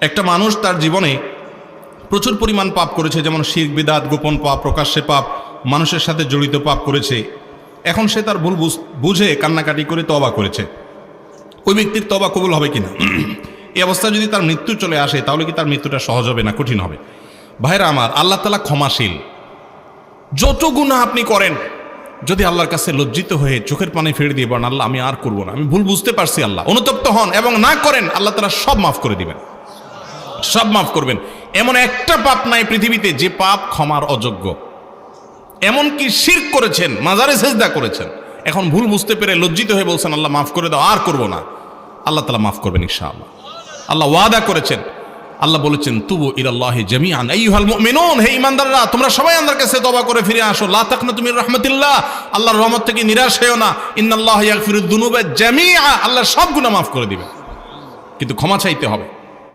একটা মানুষ তার জীবনে প্রচুর পরিমাণ পাপ করেছে, যেমন শিরক বিদআত, গোপন পাপ, প্রকাশ্যে পাপ, মানুষের সাথে জড়িত পাপ করেছে। এখন সে তার ভুল বুঝে কান্নাকাটি করে তওবা করেছে। ওই ব্যক্তির তওবা কবুল হবে কিনা? এই অবস্থা যদি তার মৃত্যু চলে আসে তাহলে কি তার মৃত্যুটা সহজ হবে না কঠিন হবে? ভাইরা আমার, আল্লাহ তাআলা ক্ষমাশীল। যত গুনাহ আপনি করেন, যদি আল্লাহর কাছে লজ্জিত হয়ে চোখের পানি ফেলে দিয়ে বলেন আল্লাহ আমি আর করব না, আমি ভুল বুঝতে পারছি, আল্লাহ অনুতপ্ত হন এবং না করেন, আল্লাহ তাআলা সব মাফ করে দিবেন, সব মাফ করবেন। এমন একটা পাপ নাই পৃথিবীতে যে পাপ ক্ষমার অযোগ্য। এমনকি শিরক করেছেন, মাজারে সেজদা করেছেন, এখন ভুল বুঝতে পেরে লজ্জিত হয়ে বলছেন আল্লাহ মাফ করে দাও, আর করব না, আল্লাহ তাআলা মাফ করবেন ইনশাআল্লাহ। আল্লাহ ওয়াদা করেছেন, আল্লাহ বলেছেন তুবু ইলাল্লাহি জামিআন আইয়ুহাল মুমিনুন, হে ঈমানদাররা তোমরা সবাই আল্লাহর কাছে তওবা করে ফিরে আসো। লা তাকনাতু মির রাহমাতিল্লাহ, আল্লাহর রহমত থেকে নিরাশ হয়ো না। ইন্নাল্লাহা ইয়াগফিরুদ দুনুবা জামিআ, আল্লাহ সব গুনাহ মাফ করে দিবেন, কিন্তু ক্ষমা চাইতে হবে।